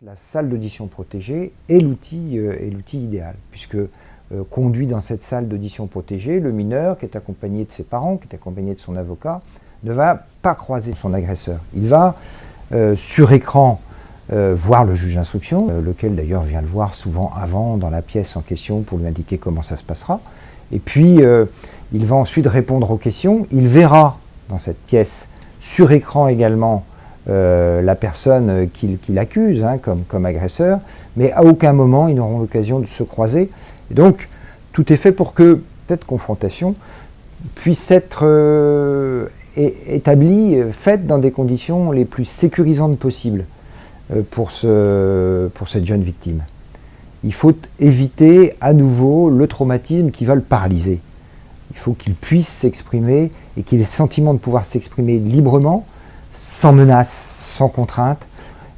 La salle d'audition protégée est l'outil idéal, puisque conduit dans cette salle d'audition protégée, le mineur qui est accompagné de ses parents, qui est accompagné de son avocat, ne va pas croiser son agresseur. Il va sur écran voir le juge d'instruction, lequel d'ailleurs vient le voir souvent avant dans la pièce en question pour lui indiquer comment ça se passera. Et puis il va ensuite répondre aux questions. Il verra dans cette pièce sur écran également la personne qu'il accuse comme agresseur, mais à aucun moment ils n'auront l'occasion de se croiser. Et donc tout est fait pour que cette confrontation puisse être établie, faite dans des conditions les plus sécurisantes possibles pour cette jeune victime. Il faut éviter à nouveau le traumatisme qui va le paralyser. Il faut qu'il puisse s'exprimer et qu'il ait le sentiment de pouvoir s'exprimer librement, sans menace, sans contrainte,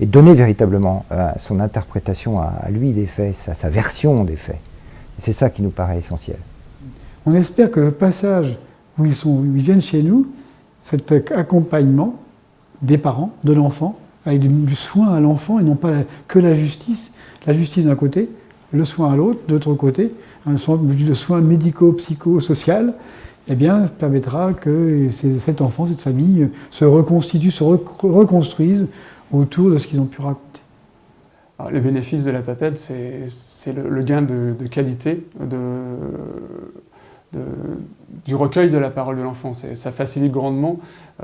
et donner véritablement son interprétation à lui des faits, sa version des faits. C'est ça qui nous paraît essentiel. On espère que le passage où ils viennent chez nous, cet accompagnement des parents, de l'enfant, avec du soin à l'enfant et non pas que la justice d'un côté, le soin à l'autre, de l'autre côté, un soin médico-psycho-social, eh bien, permettra que cet enfant, cette famille se reconstitue, se reconstruise autour de ce qu'ils ont pu raconter. Alors, les bénéfices de la PAPED, c'est le gain de qualité, du recueil de la parole de l'enfant. Ça facilite grandement.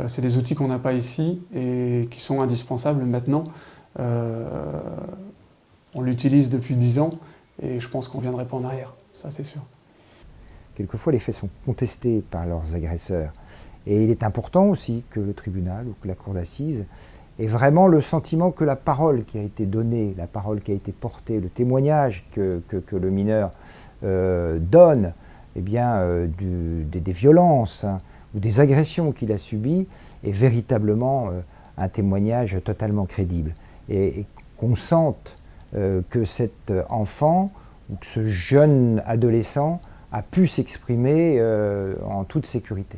C'est des outils qu'on n'a pas ici et qui sont indispensables maintenant. On l'utilise depuis 10 ans et je pense qu'on ne viendrait pas en arrière, ça c'est sûr. Quelquefois, les faits sont contestés par leurs agresseurs. Et il est important aussi que le tribunal ou que la cour d'assises ait vraiment le sentiment que la parole qui a été donnée, la parole qui a été portée, le témoignage que le mineur donne, eh bien, des violences ou des agressions qu'il a subies est véritablement un témoignage totalement crédible. Et qu'on sente que cet enfant ou que ce jeune adolescent a pu s'exprimer en toute sécurité.